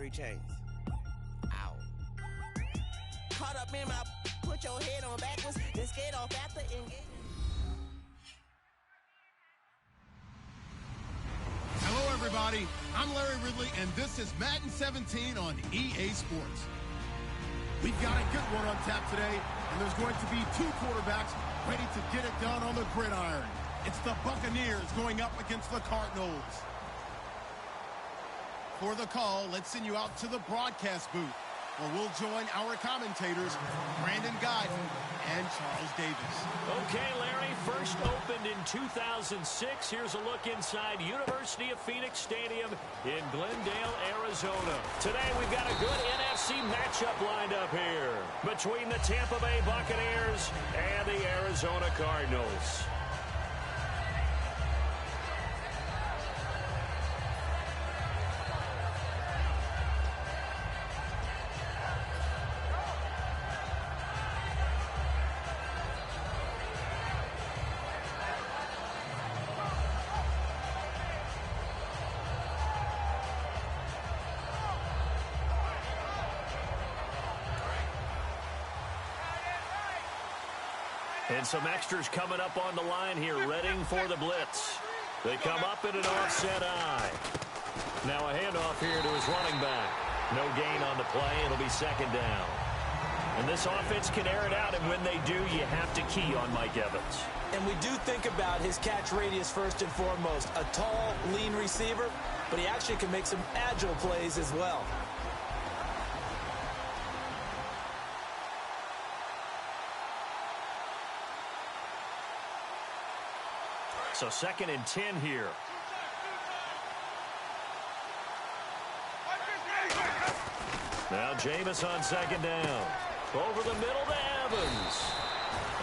Mary Chains. Ow. Caught up in my, put your head on backwards, then skate off after engagement. Hello, everybody. I'm Larry Ridley, and this is Madden 17 on EA Sports. We've got a good one on tap today, and there's going to be two quarterbacks ready to get it done on the gridiron. It's the Buccaneers going up against the Cardinals. For the call, let's send you out to the broadcast booth, where we'll join our commentators, Brandon Guyton and Charles Davis. Okay, Larry, first opened in 2006. Here's a look inside University of Phoenix Stadium in Glendale, Arizona. Today, we've got a good NFC matchup lined up here between the Tampa Bay Buccaneers and the Arizona Cardinals. And some extras coming up on the line here, readying for the blitz. They come up in an offset eye. Now a handoff here to his running back. No gain on the play. It'll be second down. And this offense can air it out, and when they do, you have to key on Mike Evans. And we do think about his catch radius first and foremost. A tall, lean receiver, but he actually can make some agile plays as well. So 2nd and 10 here. Now Jameis on second down. Over the middle to Evans.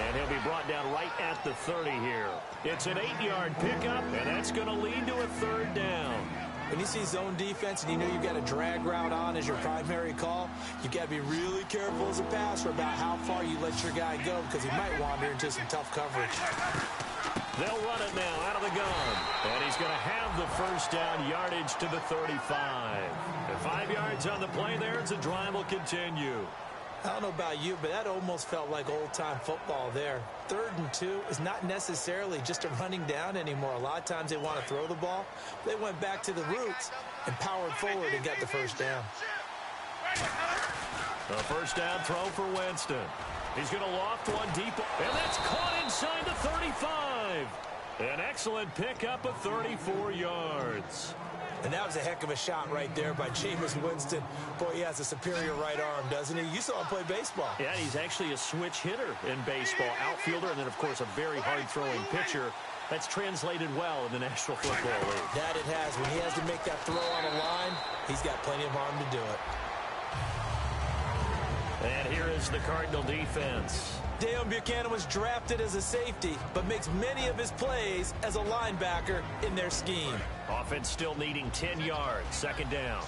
And he'll be brought down right at the 30 here. It's an 8-yard pickup, and that's going to lead to a third down. When you see zone defense and you know you've got a drag route on as your primary call, you've got to be really careful as a passer about how far you let your guy go because he might wander into some tough coverage. They'll run it now out of the gun. And he's going to have the first down, yardage to the 35. And 5 yards on the play there as the drive will continue. I don't know about you, but that almost felt like old-time football there. 3rd and 2 is not necessarily just a running down anymore. A lot of times they want to throw the ball. They went back to the roots and powered forward and got the first down. A first down throw for Winston. He's going to loft one deep, and that's caught inside the 35. An excellent pickup of 34 yards. And that was a heck of a shot right there by Jameis Winston. Boy, he has a superior right arm, doesn't he? You saw him play baseball. Yeah, he's actually a switch hitter in baseball. Outfielder, and then, of course, a very hard-throwing pitcher. That's translated well in the National Football League. That it has. When he has to make that throw on a line, he's got plenty of arm to do it. And here is the Cardinal defense. Deone Bucannon was drafted as a safety, but makes many of his plays as a linebacker in their scheme. Offense still needing 10 yards. Second down.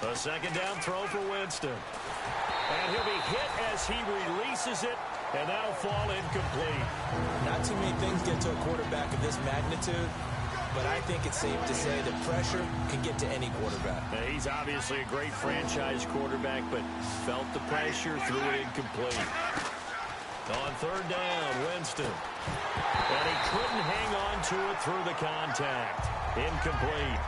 A second down throw for Winston. And he'll be hit as he releases it, and that'll fall incomplete. Not too many things get to a quarterback of this magnitude, but I think it's safe to say that pressure can get to any quarterback. Now, he's obviously a great franchise quarterback, but felt the pressure, threw it incomplete. On third down, Winston. And he couldn't hang on to it through the contact. Incomplete.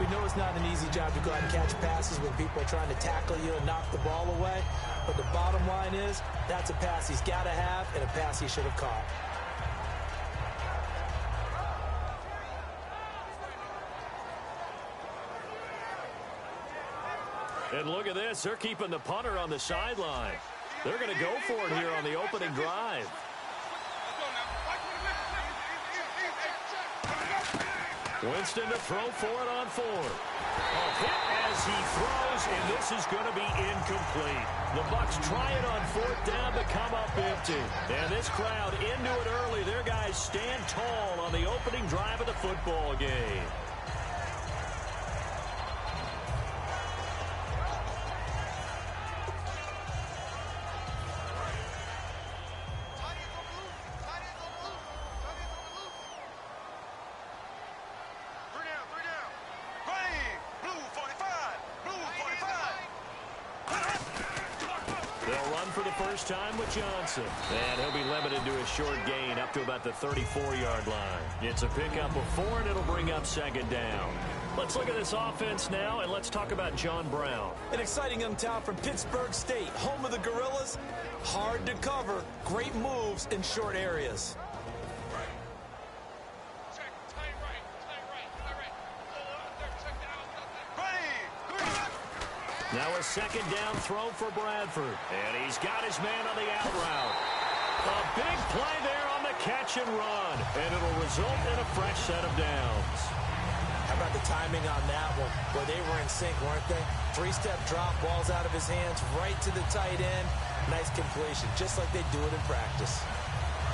We know it's not an easy job to go out and catch passes when people are trying to tackle you and knock the ball away. But the bottom line is, that's a pass he's got to have and a pass he should have caught. And look at this. They're keeping the punter on the sideline. They're going to go for it here on the opening drive. Winston to throw for it on 4. A hit as he throws, and this is going to be incomplete. The Bucs try it on 4th down to come up empty. And this crowd into it early. Their guys stand tall on the opening drive of the football game. for the first time with Johnson. And he'll be limited to a short gain up to about the 34-yard line. It's a pickup of 4, and it'll bring up second down. Let's look at this offense now, and let's talk about John Brown. An exciting young talent from Pittsburgh State, home of the Gorillas. Hard to cover, great moves in short areas. Now a second down throw for Bradford. And he's got his man on the out route. A big play there on the catch and run. And it'll result in a fresh set of downs. How about the timing on that one? Where they were in sync, weren't they? 3-step drop, ball's out of his hands, right to the tight end. Nice completion, just like they do it in practice.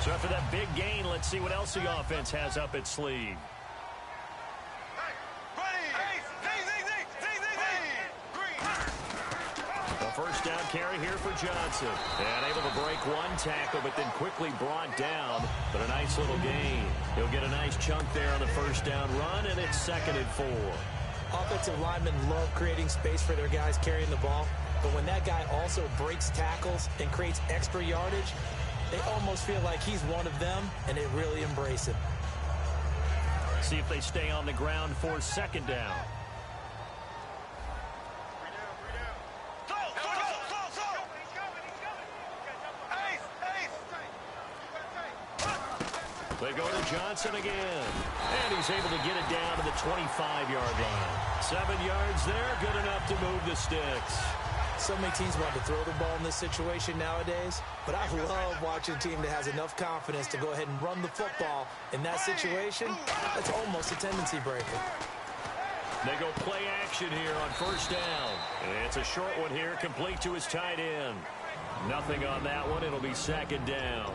So after that big gain, let's see what else the offense has up its sleeve. First down carry here for Johnson. And able to break one tackle, but then quickly brought down. But a nice little gain. He'll get a nice chunk there on the first down run, and it's 2nd and 4. Offensive linemen love creating space for their guys carrying the ball. But when that guy also breaks tackles and creates extra yardage, they almost feel like he's one of them, and they really embrace it. See if they stay on the ground for 2nd down. They go to Johnson again. And he's able to get it down to the 25-yard line. 7 yards there, good enough to move the sticks. So many teams want to throw the ball in this situation nowadays, but I love watching a team that has enough confidence to go ahead and run the football. In that situation, that's almost a tendency breaker. They go play action here on first down. And it's a short one here, complete to his tight end. Nothing on that one. It'll be 2nd down.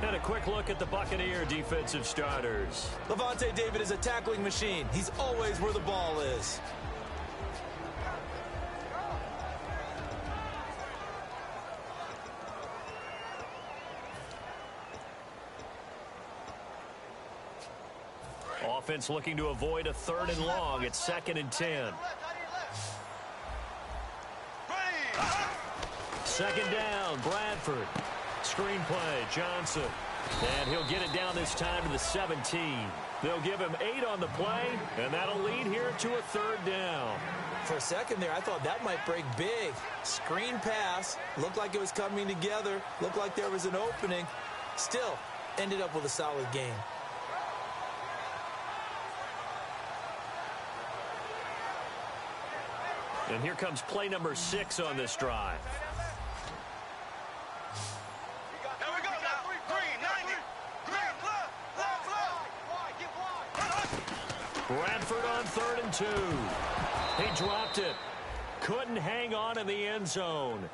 And a quick look at the Buccaneer defensive starters. Lavonte David is a tackling machine. He's always where the ball is. Offense looking to avoid a 3rd and long. It's 2nd and 10. 2nd down, Bradford. Screen play, Johnson. And he'll get it down this time to the 17. They'll give him 8 on the play, and that'll lead here to a 3rd down. For a second there, I thought that might break big. Screen pass, looked like it was coming together, looked like there was an opening. Still, ended up with a solid game. And here comes play number 6 on this drive. Bradford on 3rd and 2. He dropped it. Couldn't hang on in the end zone.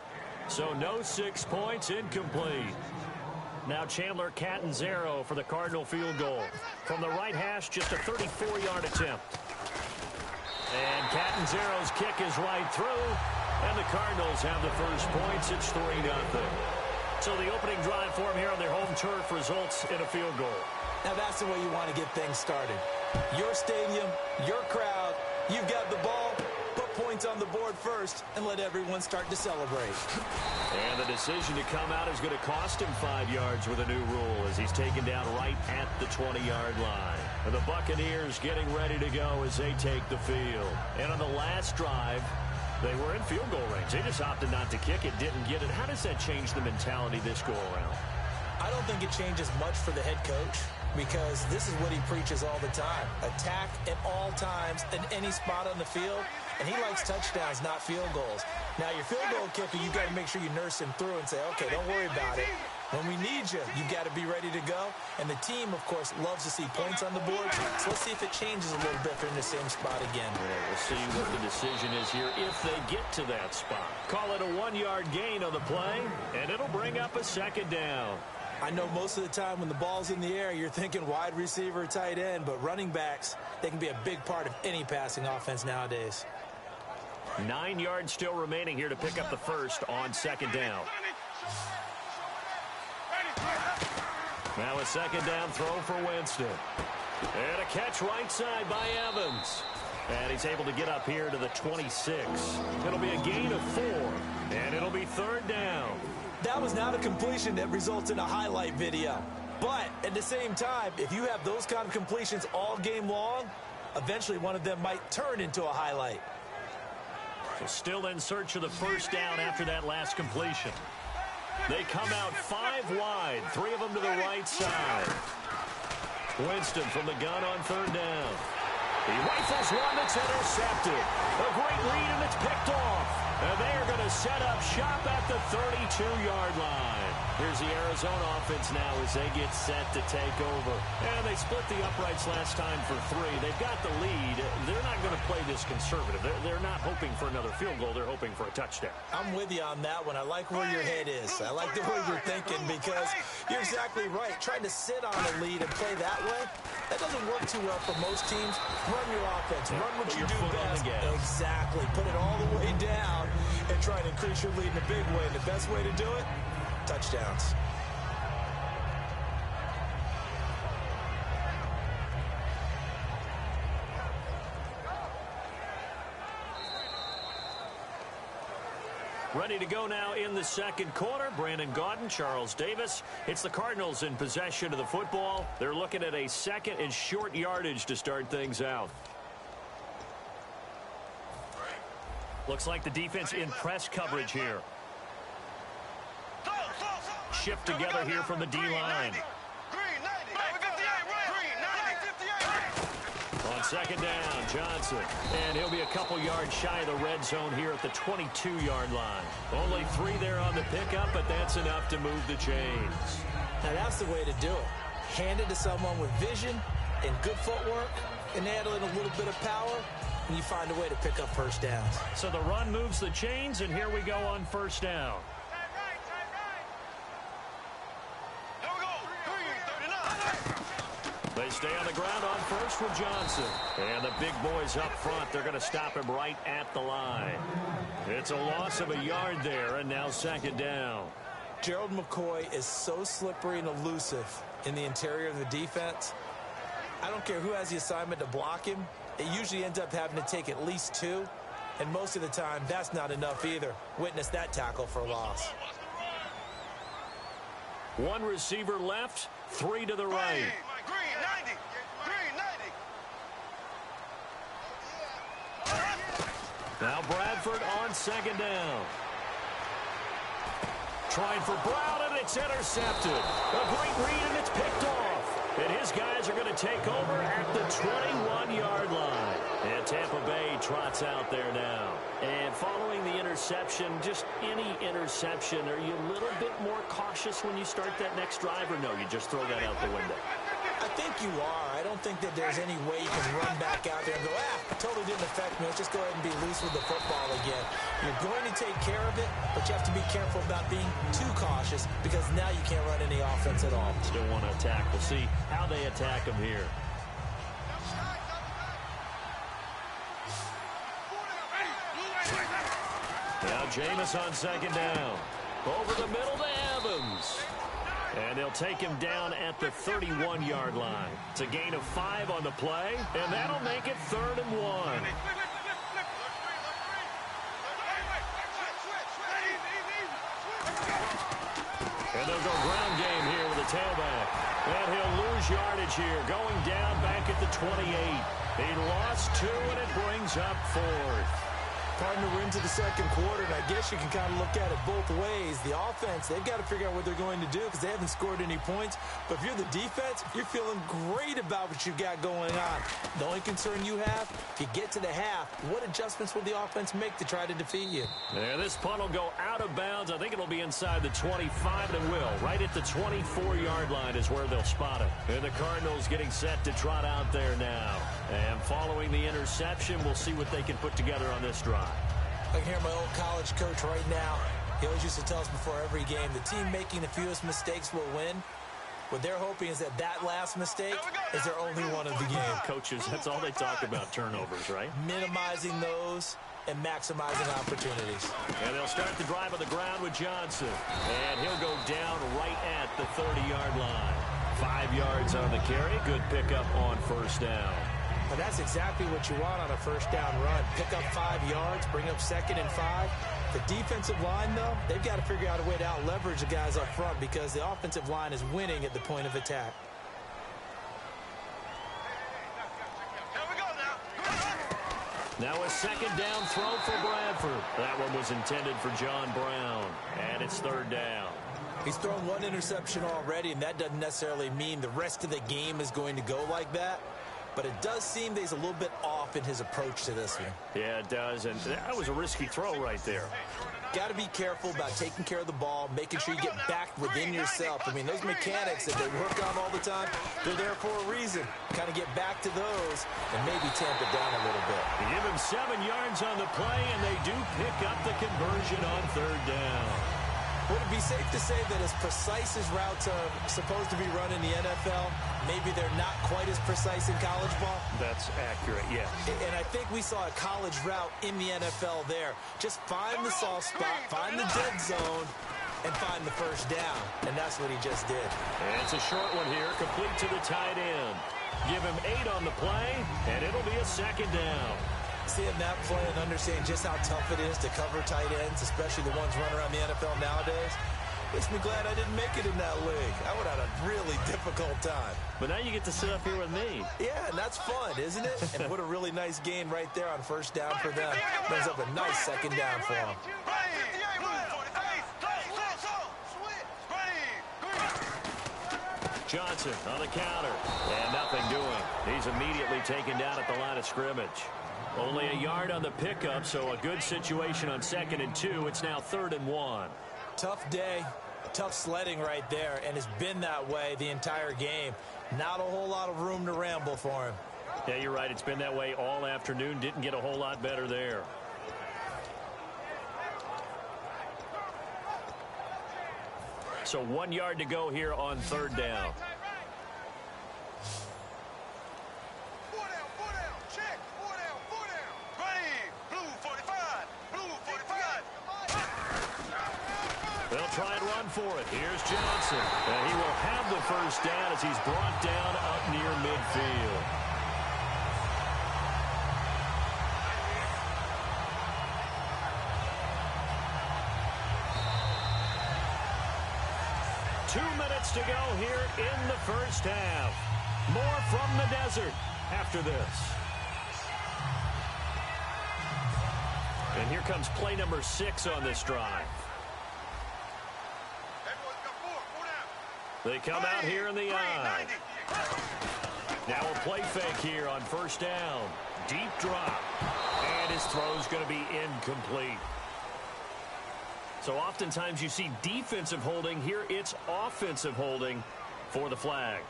So no 6 points, incomplete. Now Chandler Catanzaro for the Cardinal field goal. From the right hash, just a 34-yard attempt. And Catanzaro's kick is right through. And the Cardinals have the first points. It's 3-0. So the opening drive for them here on their home turf results in a field goal. Now that's the way you want to get things started. Your stadium, your crowd, you've got the ball, put points on the board first, and let everyone start to celebrate. And the decision to come out is going to cost him 5 yards with a new rule as he's taken down right at the 20-yard line. And the Buccaneers getting ready to go as they take the field. And on the last drive, they were in field goal range. They just opted not to kick it, didn't get it. How does that change the mentality this go-around? I don't think it changes much for the head coach, because this is what he preaches all the time. Attack at all times in any spot on the field, and he likes touchdowns, not field goals. Now, your field goal kicker, you've got to make sure you nurse him through and say, okay, don't worry about it. When we need you, you've got to be ready to go. And the team, of course, loves to see points on the board. So let's see if it changes a little bit if they're in the same spot again. Yeah, we'll see what the decision is here if they get to that spot. Call it a 1-yard gain on the play, and it'll bring up a 2nd down. I know most of the time when the ball's in the air, you're thinking wide receiver, tight end, but running backs, they can be a big part of any passing offense nowadays. 9 yards still remaining here to pick up the first on 2nd down. Now a 2nd down throw for Winston. And a catch right side by Evans. And he's he's able to get up here to the 26. It'll be a gain of 4, and it'll be 3rd down. That was not a completion that results in a highlight video. But at the same time, if you have those kind of completions all game long, eventually one of them might turn into a highlight. So still in search of the 1st down after that last completion. They come out 5 wide, 3 of them to the right side. Winston from the gun on 3rd down. He rifles one that's intercepted. A great read, and it's picked off. And they are going to set up shop at the 32-yard line. Here's the Arizona offense now as they get set to take over. And they split the uprights last time for 3. They've got the lead. They're not going to play this conservative. They're not hoping for another field goal. They're hoping for a touchdown. I'm with you on that one. I like where your head is. I like the way you're thinking because you're exactly right. Trying to sit on a lead and play that way, that doesn't work too well for most teams. Run your offense. Run what you do best. Exactly. Put it all the way down and try and increase your lead in a big way. And the best way to do it, touchdowns. Ready to go now in the 2nd quarter. Brandon Gaudin, Charles Davis. It's the Cardinals in possession of the football. They're looking at a 2nd and short yardage to start things out. Looks like the defense in press coverage here. Shift together here from the D-line. On 2nd down, Johnson. And he'll be a couple yards shy of the red zone here at the 22-yard line. Only 3 there on the pickup, but that's enough to move the chains. Now that's the way to do it. Hand it to someone with vision and good footwork and add in a little bit of power, and you find a way to pick up 1st downs. So the run moves the chains, and here we go on 1st down. They stay on the ground on 1st with Johnson. And the big boys up front, they're going to stop him right at the line. It's a loss of a yard there, and now 2nd down. Gerald McCoy is so slippery and elusive in the interior of the defense. I don't care who has the assignment to block him. It usually ends up having to take at least 2. And most of the time, that's not enough either. Witness that tackle for a loss. 1 receiver left, 3 to the right. Now Bradford on 2nd down. Trying for Brown, and it's intercepted. A great read, and it's picked off. And his guys are going to take over at the 21-yard line. And Tampa Bay trots out there now. And following the interception, just any interception, are you a little bit more cautious when you start that next drive, or no, you just throw that out the window? I think you are. I don't think that there's any way you can run back out there and go, totally didn't affect me. Let's just go ahead and be loose with the football again. You're going to take care of it, but you have to be careful about being too cautious because now you can't run any offense at all. Still want to attack. We'll see how they attack him here. Now Jameis on 2nd down. Over the middle to Evans. And they'll take him down at the 31-yard line. It's a gain of 5 on the play, and that'll make it 3rd and 1. And they'll go ground game here with a tailback. And he'll lose yardage here, going down back at the 28. He lost 2, and it brings up 4th. Partner, we're into the 2nd quarter, and I guess you can kind of look at it both ways. The offense, they've got to figure out what they're going to do because they haven't scored any points. But if you're the defense, you're feeling great about what you've got going on. The only concern you have, if you get to the half, what adjustments will the offense make to try to defeat you? Yeah, this punt will go out of bounds. I think it'll be inside the 25, and it will. Right at the 24-yard line is where they'll spot it. And the Cardinals getting set to trot out there now. And following the interception, we'll see what they can put together on this drive. I can hear my old college coach right now. He always used to tell us before every game, the team making the fewest mistakes will win. What they're hoping is that that last mistake is their only one of the game. Coaches, that's all they talk about, turnovers, right? Minimizing those and maximizing opportunities. And they'll start the drive on the ground with Johnson. And he'll go down right at the 30-yard line. 5 yards on the carry. Good pickup on 1st down. And that's exactly what you want on a first down run. Pick up 5 yards, bring up 2nd and 5. The defensive line, though, they've got to figure out a way to out-leverage the guys up front because the offensive line is winning at the point of attack. Now a 2nd down throw for Bradford. That one was intended for John Brown, and it's 3rd down. He's thrown 1 interception already, and that doesn't necessarily mean the rest of the game is going to go like that. But it does seem that he's a little bit off in his approach to this one. Yeah, it does, and that was a risky throw right there. Got to be careful about taking care of the ball, making sure you get back within yourself. I mean, those mechanics that they work on all the time, they're there for a reason. Kind of get back to those and maybe tamp it down a little bit. They give him 7 yards on the play, and they do pick up the conversion on 3rd down. Would it be safe to say that as precise as routes are supposed to be run in the NFL, maybe they're not quite as precise in college ball? That's accurate, yes. And I think we saw a college route in the NFL there. Just find the soft spot, find the dead zone, and find the first down. And that's what he just did. And it's a short one here, complete to the tight end. Give him 8 on the play, and it'll be a 2nd down. Seeing that play and understanding just how tough it is to cover tight ends, especially the ones running around the NFL nowadays, makes me glad I didn't make it in that league. I would have had a really difficult time. But now you get to sit up here with me. Yeah, and that's fun, isn't it? And what a really nice gain right there on 1st down for them. Brings up a nice 2nd down for them. Johnson on the counter, and nothing doing. He's immediately taken down at the line of scrimmage. Only a yard on the pickup, so a good situation on 2nd and 2. It's now 3rd and 1. Tough day, tough sledding right there, and it's been that way the entire game. Not a whole lot of room to ramble for him. Yeah, you're right. It's been that way all afternoon. Didn't get a whole lot better there. So 1 yard to go here on 3rd down. They'll try and run for it. Here's Johnson. And he will have the first down as he's brought down up near midfield. Two minutes to go here in the first half. More from the desert after this. And here comes play number 6 on this drive. They come out here in the eye. Now a play fake here on 1st down. Deep drop. And his throw's going to be incomplete. So oftentimes you see defensive holding. Here it's offensive holding for the flag.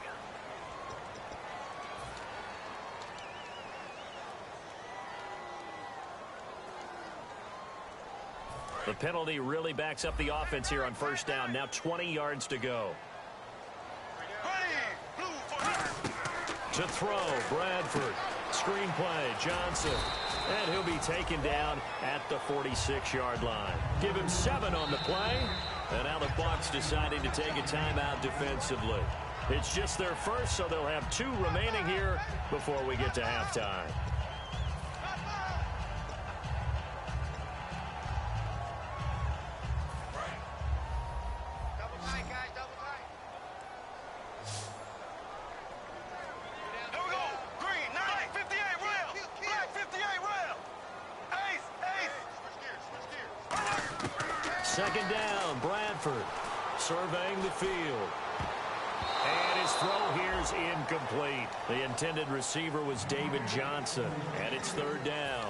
The penalty really backs up the offense here on 1st down. Now 20 yards to go. To throw, Bradford. Screen play, Johnson. And he'll be taken down at the 46-yard line. Give him 7 on the play. And now the Bucs deciding to take a timeout defensively. It's just their first, so they'll have 2 remaining here before we get to halftime. Second down, Bradford surveying the field. And his throw here is incomplete. The intended receiver was David Johnson, and it's 3rd down.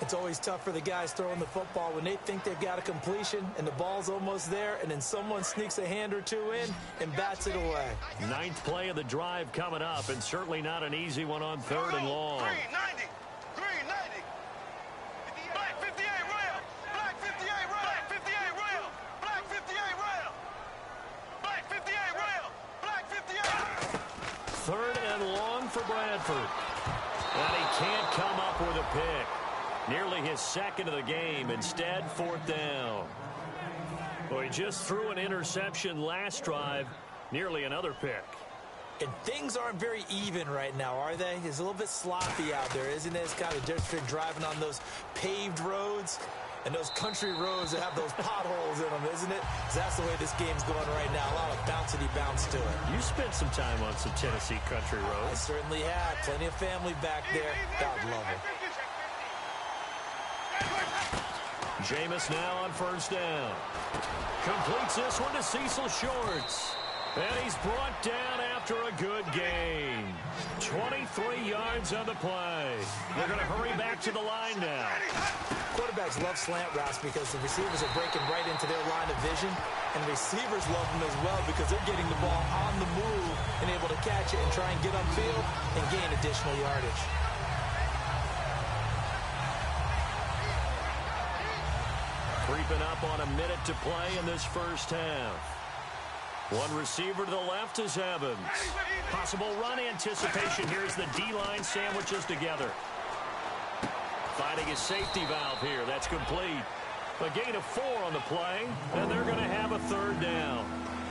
It's always tough for the guys throwing the football when they think they've got a completion and the ball's almost there, and then someone sneaks a hand or 2 in and bats it away. 9th play of the drive coming up, and certainly not an easy one on 3rd and long. For Bradford. And he can't come up with a pick. Nearly his 2nd of the game. Instead, 4th down. Well, he just threw an interception last drive. Nearly another pick. And things aren't very even right now, are they? It's a little bit sloppy out there, isn't it? It's kind of different driving on those paved roads and those country roads that have those potholes in them, isn't it? That's the way this game's going right now. A lot of bouncy bounce to it. You spent some time on some Tennessee country roads. I certainly have. Plenty of family back there. God love it. Jameis now on first down. Completes this one to Cecil Shorts. And he's brought down after a good gain. 23 yards on the play. They're going to hurry back to the line now. Quarterbacks love slant routes because the receivers are breaking right into their line of vision. And receivers love them as well because they're getting the ball on the move and able to catch it and try and get upfield and gain additional yardage. Creeping up on a minute to play in this first half. One receiver to the left is Evans. Possible run anticipation here as the D-line sandwiches together. Finding a safety valve here. That's complete. A gain of 4 on the play, and they're going to have a third down.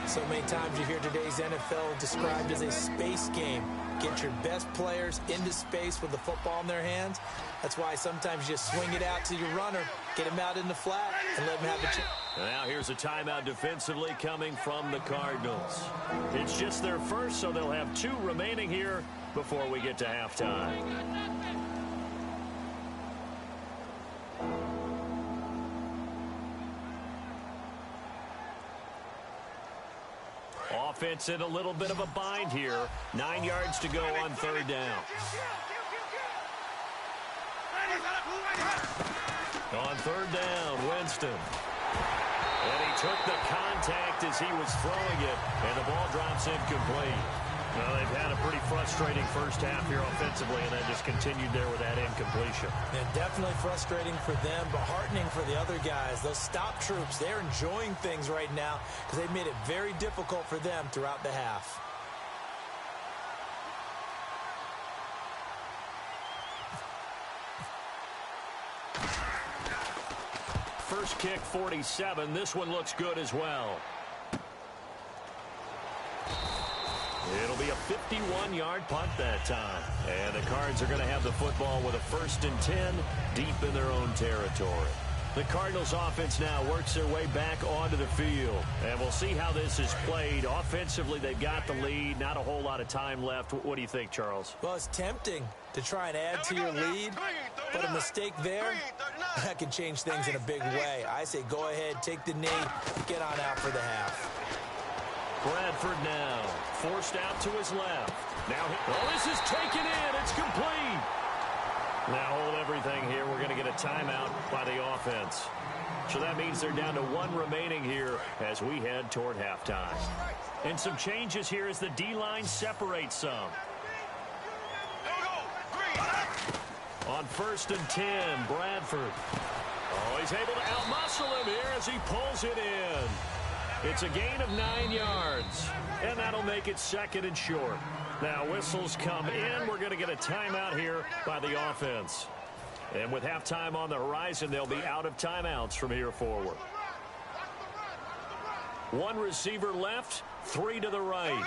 So many times you hear today's NFL described as a space game. Get your best players into space with the football in their hands. That's why sometimes you just swing it out to your runner, get him out in the flat, and let him have a chance. Now here's a timeout defensively coming from the Cardinals. It's just their first, so they'll have 2 remaining here before we get to halftime. Offense in a little bit of a bind here. 9 yards to go on third down. On third down, Winston. And he took the contact as he was throwing it, and the ball drops incomplete. Well, they've had a pretty frustrating first half here offensively, and that just continued there with that incompletion. And definitely frustrating for them, but heartening for the other guys. Those stop troops, they're enjoying things right now because they've made it very difficult for them throughout the half. First kick, 47. This one looks good as well. It'll be a 51-yard punt that time. And the Cards are going to have the football with a 1st and 10 deep in their own territory. The Cardinals offense now works their way back onto the field. And we'll see how this is played. Offensively, they've got the lead. Not a whole lot of time left. What do you think, Charles? Well, it's tempting to try and add to your lead, but a mistake there, that can change things in a big way. I say go ahead, take the knee, get on out for the half. Bradford now, forced out to his left. Now, this is taken in. It's complete. Now hold everything here. We're going to get a timeout by the offense. So that means they're down to 1 remaining here as we head toward halftime. And some changes here as the D-line separates some. On 1st and 10, Bradford. Oh, he's able to outmuscle him here as he pulls it in. It's a gain of 9 yards, and that'll make it 2nd and short. Now whistles come in. We're going to get a timeout here by the offense. And with halftime on the horizon, they'll be out of timeouts from here forward. 1 receiver left, 3 to the right.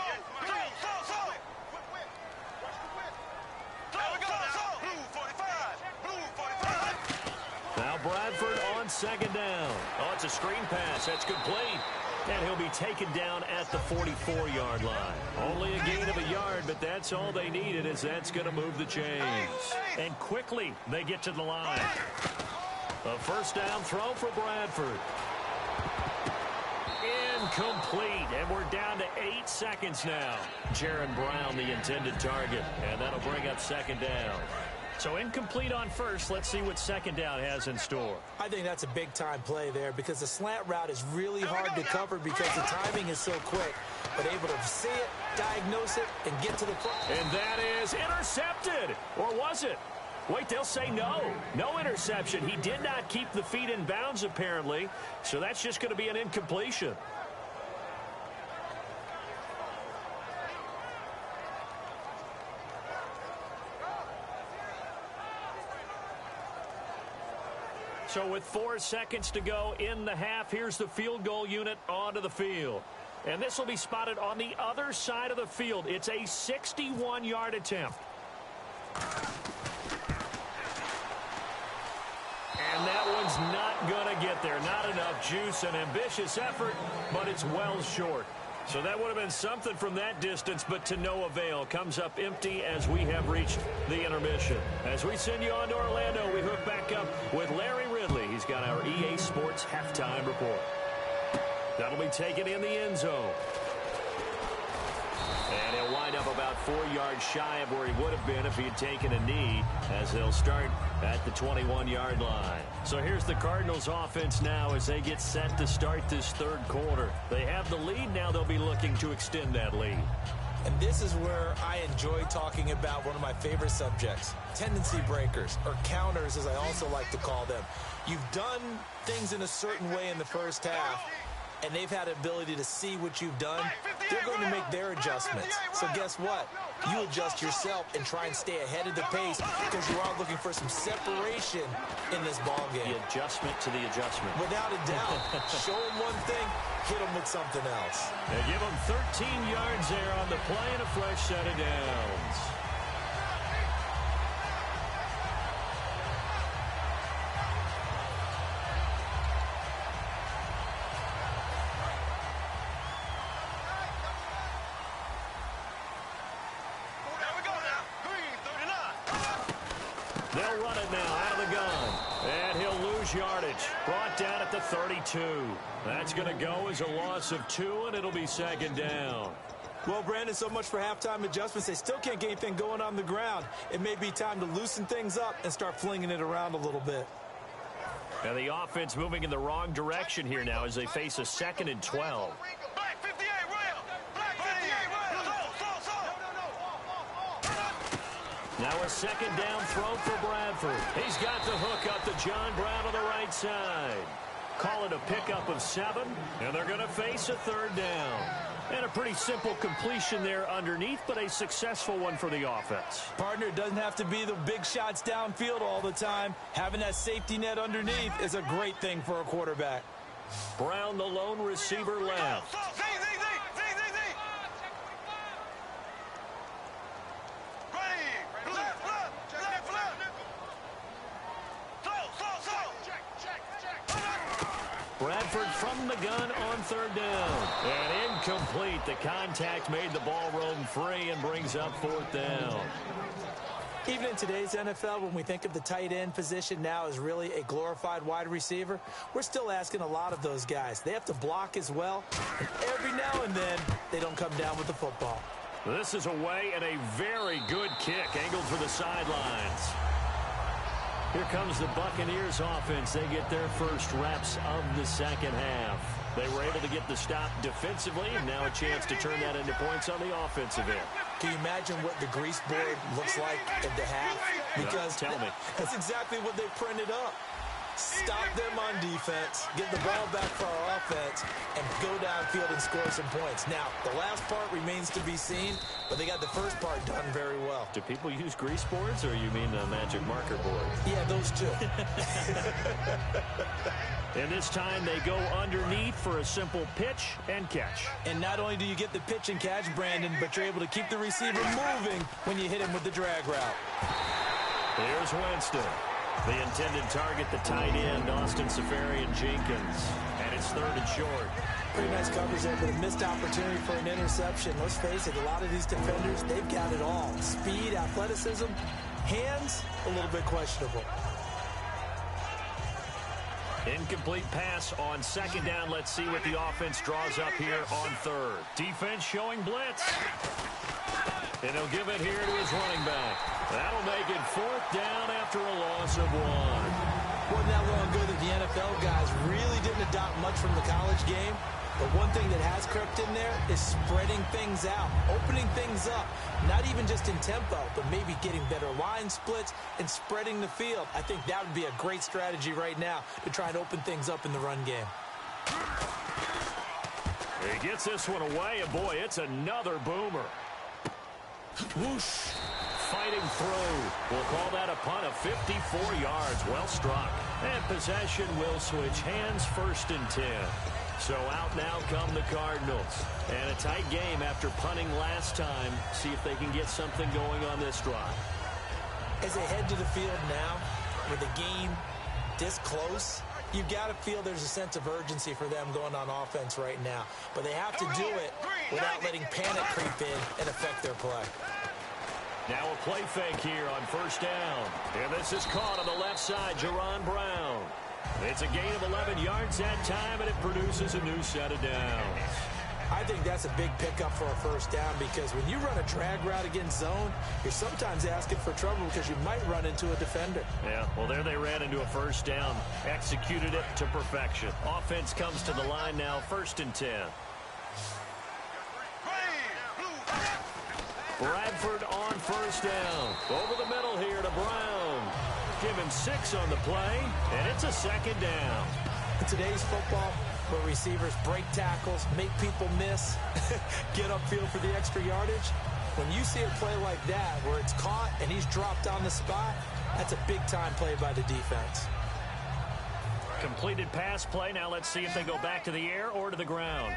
Now Bradford on 2nd down. Oh, it's a screen pass. That's complete. And he'll be taken down at the 44-yard line. Only a gain of a yard, but that's all they needed, as that's going to move the chains. And quickly, they get to the line. A 1st down throw for Bradford. Incomplete, and we're down to 8 seconds now. Jaron Brown, the intended target, and that'll bring up 2nd down. So incomplete on first. Let's see what 2nd down has in store. I think that's a big-time play there because the slant route is really hard to cover because the timing is so quick. But able to see it, diagnose it, and get to the front. And that is intercepted. Or was it? Wait, they'll say no. No interception. He did not keep the feet in bounds, apparently. So that's just going to be an incompletion. So with 4 seconds to go in the half, here's the field goal unit onto the field. And this will be spotted on the other side of the field. It's a 61-yard attempt. And that one's not going to get there. Not enough juice. An ambitious effort, but it's well short. So that would have been something from that distance, but to no avail. Comes up empty as we have reached the intermission. As we send you on to Orlando, we hook back up with Larry Ridley. He's got our EA Sports halftime report. That'll be taken in the end zone. And he'll wind up about 4 yards shy of where he would have been if he had taken a knee, as they'll start at the 21-yard line. So here's the Cardinals offense now as they get set to start this third quarter. They have the lead. Now they'll be looking to extend that lead. And this is where I enjoy talking about one of my favorite subjects, tendency breakers, or counters as I also like to call them. You've done things in a certain way in the first half, and they've had the ability to see what you've done. They're going to make their adjustments. So guess what? You adjust yourself and try and stay ahead of the pace because you are looking for some separation in this ball game. The adjustment to the adjustment. Without a doubt. Show them one thing, hit them with something else. They give them 13 yards there on the play and a fresh set of downs. They'll run it now out of the gun. And he'll lose yardage. Brought down at the 32. That's going to go as a loss of 2, and it'll be second down. Well, Brandon, so much for halftime adjustments. They still can't get anything going on the ground. It may be time to loosen things up and start flinging it around a little bit. And the offense moving in the wrong direction here now as they face a 2nd and 12. Now a second down throw for Bradford. He's got the hook up to John Brown on the right side. Call it a pickup of 7, and they're going to face a 3rd down. And a pretty simple completion there underneath, but a successful one for the offense. Partner, it doesn't have to be the big shots downfield all the time. Having that safety net underneath is a great thing for a quarterback. Brown, the lone receiver, left. Bradford from the gun on 3rd down. And incomplete. The contact made the ball roam free and brings up 4th down. Even in today's NFL, when we think of the tight end position now as really a glorified wide receiver, we're still asking a lot of those guys. They have to block as well, and every now and then they don't come down with the football. This is away and a very good kick, angled for the sidelines. Here comes the Buccaneers offense. They get their first reps of the second half. They were able to get the stop defensively, and now a chance to turn that into points on the offensive end. Can you imagine what the grease board looks like at the half? Because tell me. That's exactly what they printed up. Stop them on defense, get the ball back for our offense, and go downfield and score some points. Now, the last part remains to be seen, but they got the first part done very well. Do people use grease boards, or you mean the magic marker board? Yeah, those two. And this time they go underneath for a simple pitch and catch. And not only do you get the pitch and catch, Brandon, but you're able to keep the receiver moving when you hit him with the drag route. Here's Winston. The intended target, the tight end, Austin Seferian-Jenkins. And it's 3rd and short. Pretty nice coverage there, but a missed opportunity for an interception. Let's face it, a lot of these defenders, they've got it all. Speed, athleticism, hands, a little bit questionable. Incomplete pass on 2nd down. Let's see what the offense draws up here on 3rd. Defense showing blitz. And he'll give it here to his running back. That'll make it 4th down after a loss of 1. Wasn't that long ago that the NFL guys really didn't adopt much from the college game. But one thing that has crept in there is spreading things out, opening things up, not even just in tempo, but maybe getting better line splits and spreading the field. I think that would be a great strategy right now to try and open things up in the run game. He gets this one away, and boy, it's another boomer. Whoosh. Fighting through. We'll call that a punt of 54 yards. Well struck. And possession will switch hands, 1st and 10. So out now come the Cardinals. And a tight game after punting last time. See if they can get something going on this drive. As they head to the field now, with the game this close, you've got to feel there's a sense of urgency for them going on offense right now. But they have to do it without letting panic creep in and affect their play. Now a play fake here on first down. And this is caught on the left side, Jaron Brown. It's a gain of 11 yards that time, and it produces a new set of downs. I think that's a big pickup for a first down because when you run a drag route against zone, you're sometimes asking for trouble because you might run into a defender. Yeah, well, there they ran into a first down. Executed it to perfection. Offense comes to the line now, 1st and 10. Bradford on first down. Over the middle here to Brown. Give him 6 on the play, and it's a 2nd down. In today's football, where receivers break tackles, make people miss, get upfield for the extra yardage, when you see a play like that where it's caught and he's dropped on the spot, that's a big-time play by the defense. Completed pass play. Now let's see if they go back to the air or to the ground.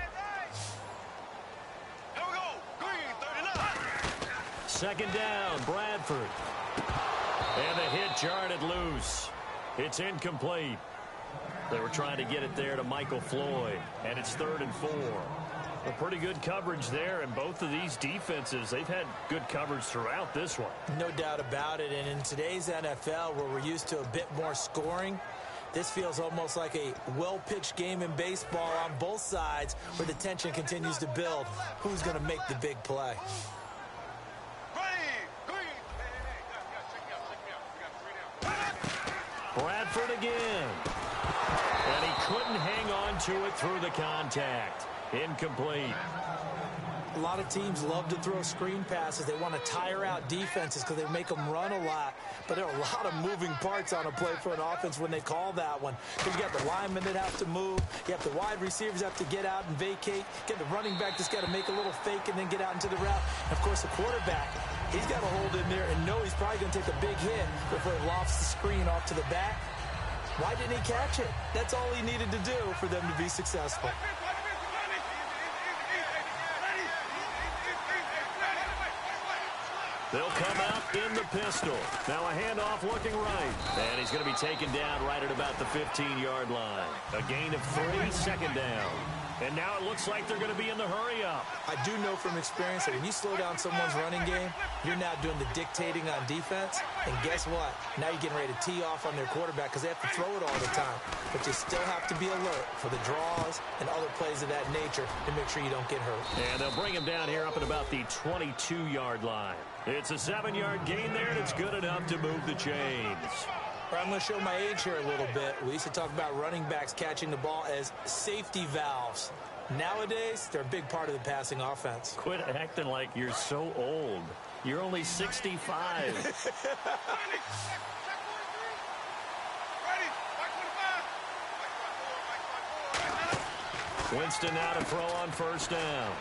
Here we go. Green, 39. 2nd down, Bradford. And the hit jarred loose. It's incomplete. They were trying to get it there to Michael Floyd, and it's 3rd and 4. A pretty good coverage there, and both of these defenses, they've had good coverage throughout this one. No doubt about it, and in today's NFL, where we're used to a bit more scoring, this feels almost like a well-pitched game in baseball on both sides where the tension continues to build. Who's going to make the big play? Bradford again. And he couldn't hang on to it through the contact. Incomplete. A lot of teams love to throw screen passes. They want to tire out defenses because they make them run a lot. But there are a lot of moving parts on a play for an offense when they call that one. Because you got the linemen that have to move. You have the wide receivers have to get out and vacate. You got the running back that's got to make a little fake and then get out into the route. And, of course, the quarterback, he's got to hold in there and know he's probably going to take a big hit before he lofts the screen off to the back. Why didn't he catch it? That's all he needed to do for them to be successful. They'll come out in the pistol. Now a handoff looking right. And he's going to be taken down right at about the 15-yard line. A gain of 3, 2nd down. And now it looks like they're going to be in the hurry-up. I do know from experience that when you slow down someone's running game, you're now doing the dictating on defense. And guess what? Now you're getting ready to tee off on their quarterback because they have to throw it all the time. But you still have to be alert for the draws and other plays of that nature to make sure you don't get hurt. And they'll bring him down here up at about the 22-yard line. It's a 7-yard gain there, and it's good enough to move the chains. I'm going to show my age here a little bit. We used to talk about running backs catching the ball as safety valves. Nowadays, they're a big part of the passing offense. Quit acting like you're so old. You're only 65. Winston now to throw on first down.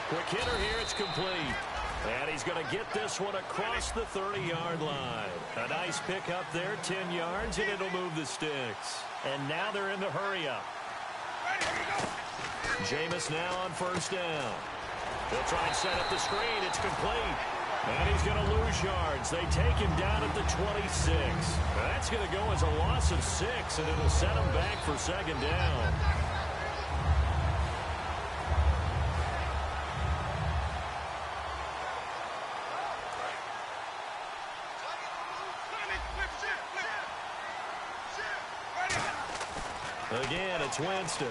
Quick hitter here, it's complete. And he's going to get this one across the 30-yard line. A nice pickup there, 10 yards, and it'll move the sticks. And now they're in the hurry-up. Jameis now on first down. They'll try and set up the screen. It's complete. And he's going to lose yards. They take him down at the 26. That's going to go as a loss of 6, and it'll set him back for 2nd down. Again, it's Winston.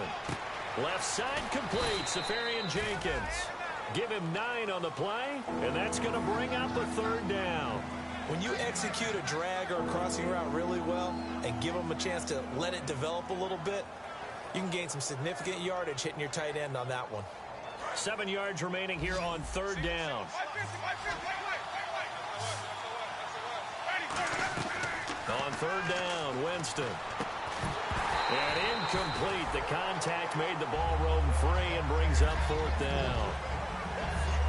Left side complete, Safarian Jenkins. Give him 9 on the play, and that's going to bring up a 3rd down. When you execute a drag or a crossing route really well and give them a chance to let it develop a little bit, you can gain some significant yardage hitting your tight end on that one. 7 yards remaining here on 3rd down. On 3rd down, Winston. And incomplete. The contact made the ball roam free and brings up 4th down.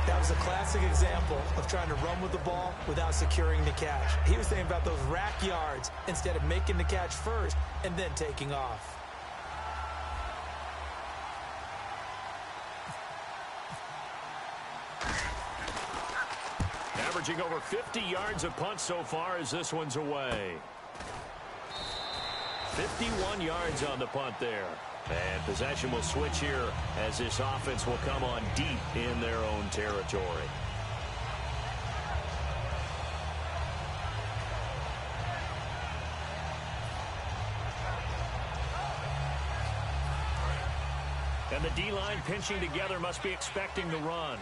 That was a classic example of trying to run with the ball without securing the catch. He was thinking about those rack yards instead of making the catch first and then taking off. averaging over 50 yards a punt so far as this one's away. 51 yards on the punt there. And possession will switch here as this offense will come on deep in their own territory. And the D-line pinching together must be expecting the run.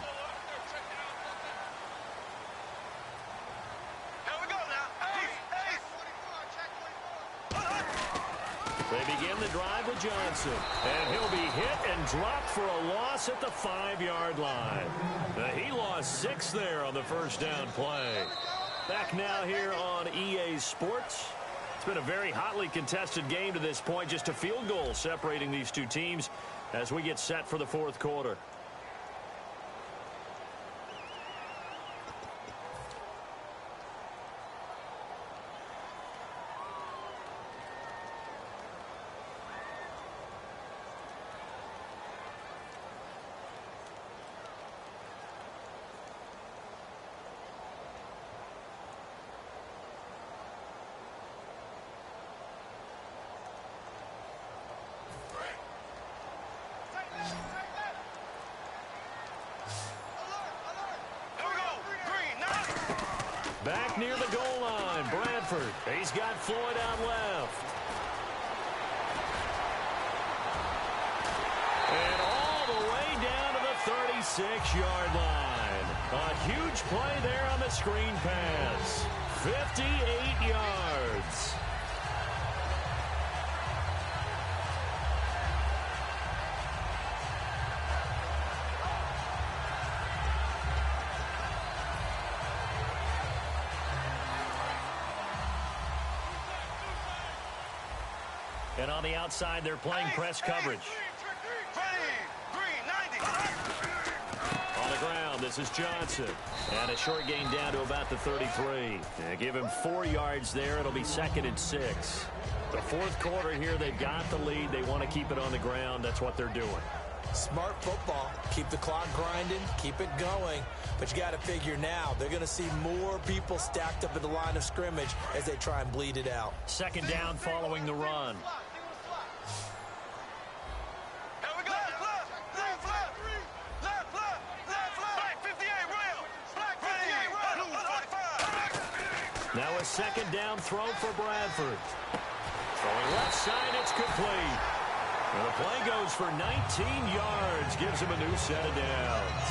They begin the drive with Johnson. And he'll be hit and dropped for a loss at the 5-yard line. He lost 6 there on the first down play. Back now here on EA Sports. It's been a very hotly contested game to this point. Just a field goal separating these two teams as we get set for the fourth quarter. Back near the goal line, Bradford. He's got Floyd out left. And all the way down to the 36-yard line. A huge play there on the screen pass. 58 yards. And on the outside, they're playing press coverage. On the ground, this is Johnson. And a short gain down to about the 33. Give him 4 yards there. It'll be 2nd and 6. The fourth quarter here, they've got the lead. They want to keep it on the ground. That's what they're doing. Smart football. Keep the clock grinding. Keep it going. But you got to figure now, they're going to see more people stacked up at the line of scrimmage as they try and bleed it out. 2nd down following the run. Now a 2nd down throw for Bradford. Throwing left side, it's complete. And the play goes for 19 yards. Gives him a new set of downs.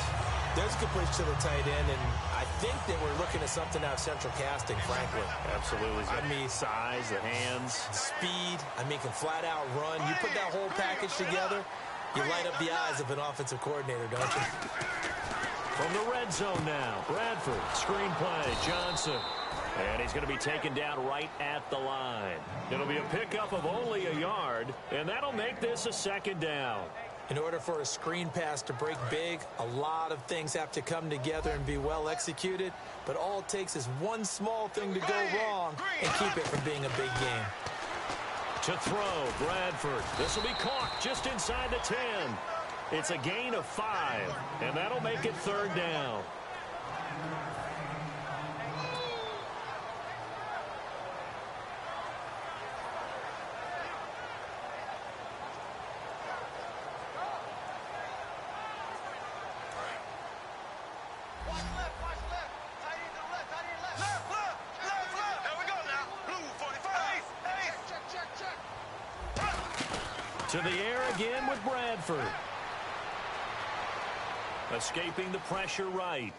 There's a good push to the tight end, and I think that we're looking at something out of Central Casting, frankly. Absolutely. I mean, size, the hands. Speed. I mean, can flat out run. You put that whole package together, you light up the eyes of an offensive coordinator, don't you? From the red zone now, Bradford, screen play, Johnson. And he's going to be taken down right at the line. It'll be a pickup of only a yard, and that'll make this a 2nd down. In order for a screen pass to break big, a lot of things have to come together and be well executed, but all it takes is one small thing to go wrong and keep it from being a big game. To throw, Bradford. This will be caught just inside the 10. It's a gain of 5, and that'll make it 3rd down. To the air again with Bradford. Escaping the pressure right.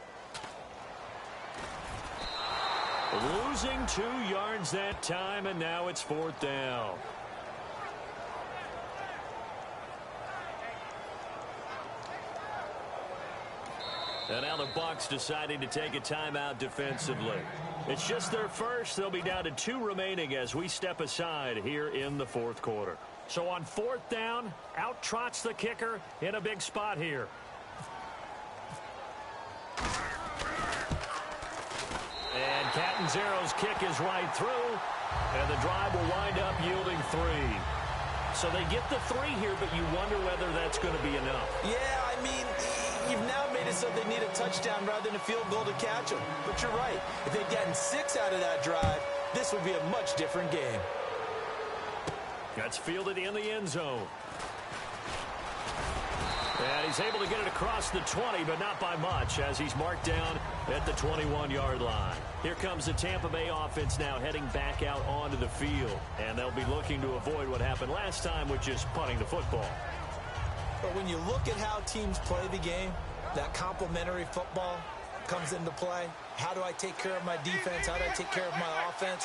Losing 2 yards that time, and now it's 4th down. And now the Bucs deciding to take a timeout defensively. It's just their first. They'll be down to 2 remaining as we step aside here in the fourth quarter. So on 4th down, out trots the kicker in a big spot here. And Catanzaro's kick is right through, and the drive will wind up yielding 3. So they get the 3 here, but you wonder whether that's going to be enough. Yeah, I mean, you've now made decided so they need a touchdown rather than a field goal to catch them. But you're right. If they'd gotten 6 out of that drive, this would be a much different game. That's fielded in the end zone. And he's able to get it across the 20, but not by much, as he's marked down at the 21-yard line. Here comes the Tampa Bay offense now heading back out onto the field. And they'll be looking to avoid what happened last time with just punting the football. But when you look at how teams play the game, that complementary football comes into play. How do I take care of my defense? How do I take care of my offense?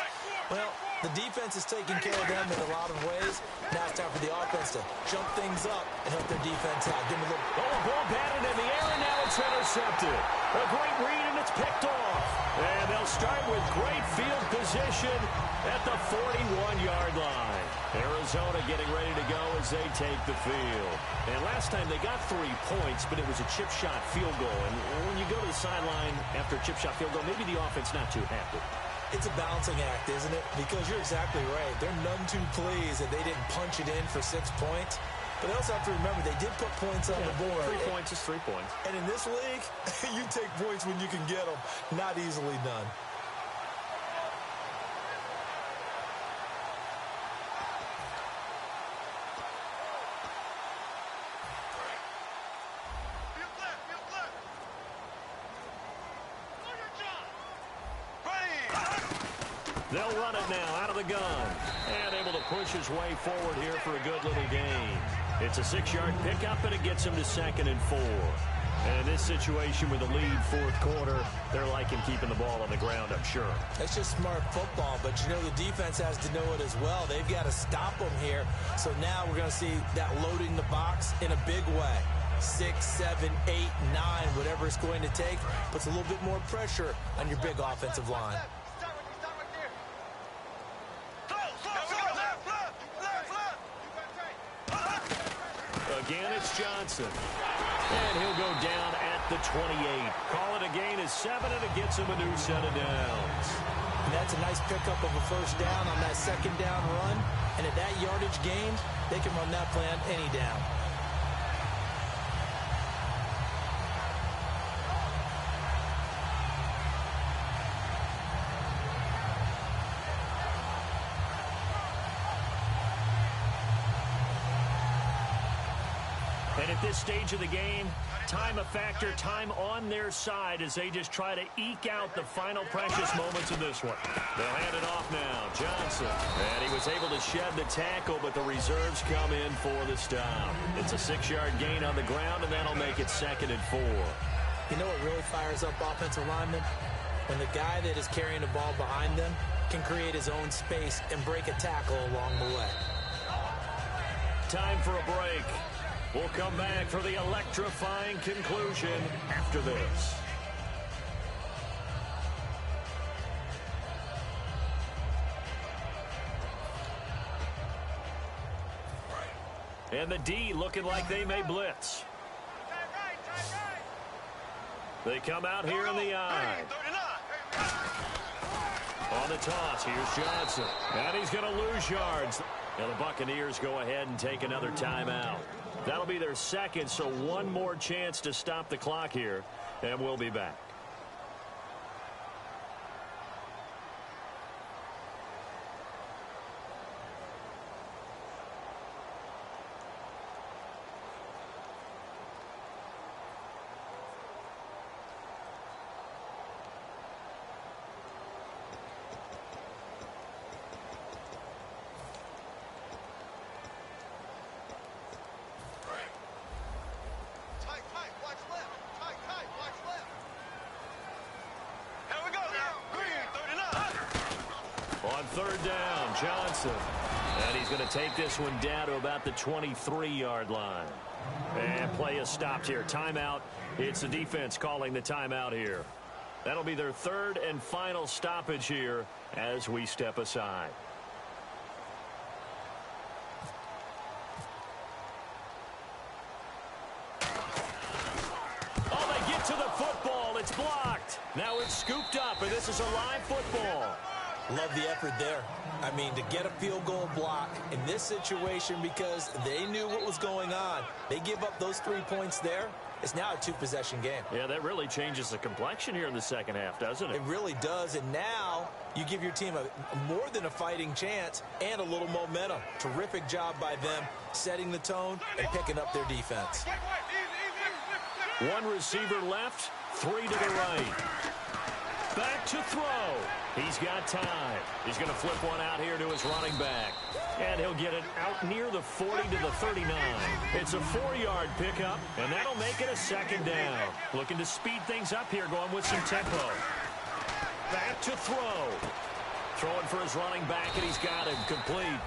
Well, the defense is taking care of them in a lot of ways. Now it's time for the offense to jump things up and help their defense out. Give them a little... Oh, ball batted in the air, and now it's intercepted. A great read, and it's picked off. And they'll start with great field position at the 41-yard line. Arizona getting ready to go as they take the field. And last time they got 3 points, but it was a chip shot field goal. And when you go to the sideline after a chip shot field goal, maybe the offense not too happy. It's a balancing act, isn't it? Because you're exactly right. They're none too pleased that they didn't punch it in for 6 points. But they also have to remember they did put points on the board. 3 points is 3 points. And in this league, you take points when you can get them. Not easily done. They'll run it now out of the gun. And able to push his way forward here for a good little gain. It's a 6-yard pickup, and it gets him to 2nd and 4. And in this situation with the lead 4th quarter, they're liking keeping the ball on the ground, I'm sure. That's just smart football, but you know the defense has to know it as well. They've got to stop them here. So now we're going to see that loading the box in a big way. 6, 7, 8, 9, whatever it's going to take, puts a little bit more pressure on your big offensive line. Again, it's Johnson. And he'll go down at the 28. Call it a gain of 7, and it gets him a new set of downs. And that's a nice pickup of a first down on that 2nd down run. And at that yardage gain, they can run that play on any down. And at this stage of the game, time a factor, time on their side as they just try to eke out the final precious moments of this one. They'll hand it off now. Johnson. And he was able to shed the tackle, but the reserves come in for the stop. It's a 6-yard gain on the ground, and that'll make it 2nd and 4. You know what really fires up offensive linemen? When the guy that is carrying the ball behind them can create his own space and break a tackle along the way. Time for a break. We'll come back for the electrifying conclusion after this. And the D looking like they may blitz. They come out here in the I. On the toss, here's Johnson. And he's going to lose yards. Now the Buccaneers go ahead and take another timeout. That'll be their 2nd, so one more chance to stop the clock here, and we'll be back. On 3rd down, Johnson. And he's going to take this one down to about the 23-yard line. And play is stopped here. Timeout. It's the defense calling the timeout here. That'll be their 3rd and final stoppage here as we step aside. Oh, they get to the football. It's blocked. Now it's scooped up, and this is a live football. Love the effort there. I mean, to get a field goal block and in this situation because they knew what was going on. They give up those 3 points there. It's now a 2-possession game. Yeah, that really changes the complexion here in the second half, doesn't it? It really does, and now you give your team a more than a fighting chance and a little momentum. Terrific job by them setting the tone and picking up their defense. One receiver left, 3 to the right. Back to throw. He's got time. He's going to flip one out here to his running back. And he'll get it out near the 40 to the 39. It's a 4-yard pickup, and that'll make it a second down. Looking to speed things up here, going with some tempo. Back to throw. Throwing for his running back, and he's got him complete.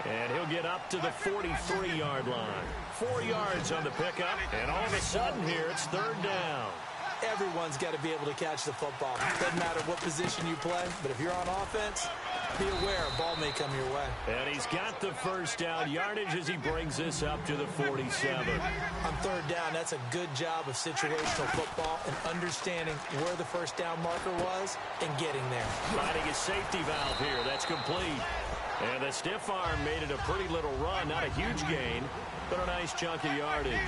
And he'll get up to the 43-yard line. 4 yards on the pickup, and all of a sudden here, it's third down. Everyone's got to be able to catch the football. Doesn't matter what position you play, but if you're on offense, be aware a ball may come your way. And he's got the first down yardage as he brings this up to the 47. On third down, that's a good job of situational football and understanding where the first down marker was and getting there. Finding a safety valve here. That's complete. And the stiff arm made it a pretty little run. Not a huge gain, but a nice chunk of yardage.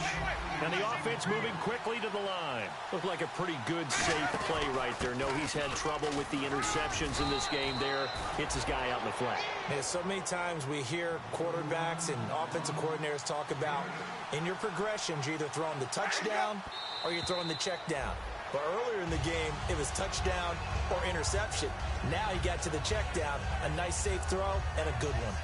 And the offense moving quickly to the line. Looked like a pretty good, safe play right there. No, he's had trouble with the interceptions in this game there. Hits his guy out in the flat. Yeah, so many times we hear quarterbacks and offensive coordinators talk about in your progressions, you're either throwing the touchdown or you're throwing the check down. But earlier in the game, it was touchdown or interception. Now he got to the check down, a nice safe throw, and a good one.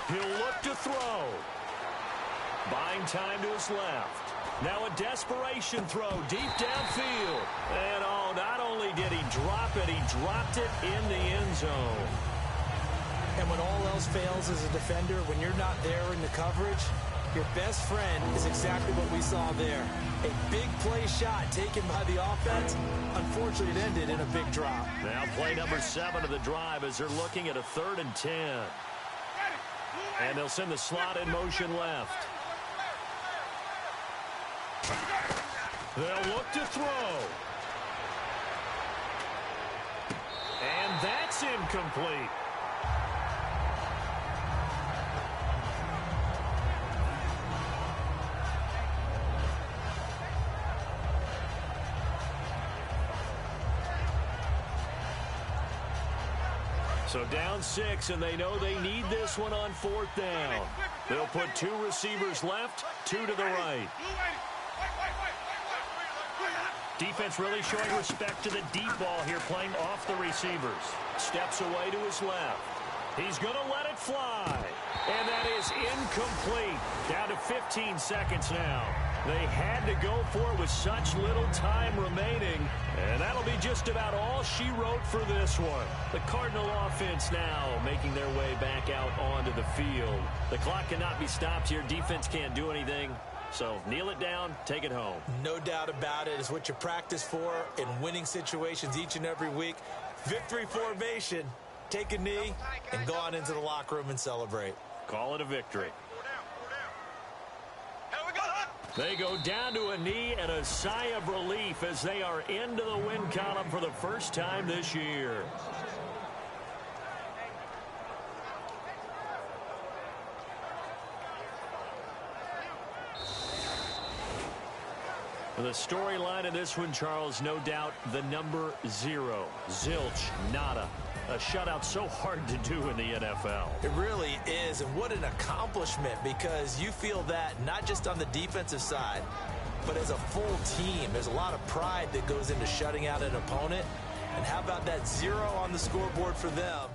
He'll look to throw. Buying time to his left. Now a desperation throw deep downfield. And oh, not only did he drop it, he dropped it in the end zone. And when all else fails as a defender, when you're not there in the coverage, your best friend is exactly what we saw there. A big play shot taken by the offense. Unfortunately, it ended in a big drop. Now play number 7 of the drive as they're looking at a 3rd and 10. And they'll send the slot in motion left. They'll look to throw. And that's incomplete. So down 6, and they know they need this one on 4th down. They'll put 2 receivers left, 2 to the right. Defense really showing respect to the deep ball here, playing off the receivers. Steps away to his left. He's going to let it fly. And that is incomplete. Down to 15 seconds now. They had to go for it with such little time remaining. And that'll be just about all she wrote for this one. The Cardinal offense now making their way back out onto the field. The clock cannot be stopped here. Defense can't do anything. So kneel it down, take it home. No doubt about it. It's what you practice for in winning situations each and every week. Victory formation. Take a knee and go on into the locker room and celebrate. Call it a victory. They go down to a knee and a sigh of relief as they are into the win column for the first time this year. The storyline of this one, Charles, no doubt the number 0. Zilch, nada. A shutout so hard to do in the NFL. It really is, and what an accomplishment, because you feel that not just on the defensive side, but as a full team. There's a lot of pride that goes into shutting out an opponent, and how about that 0 on the scoreboard for them?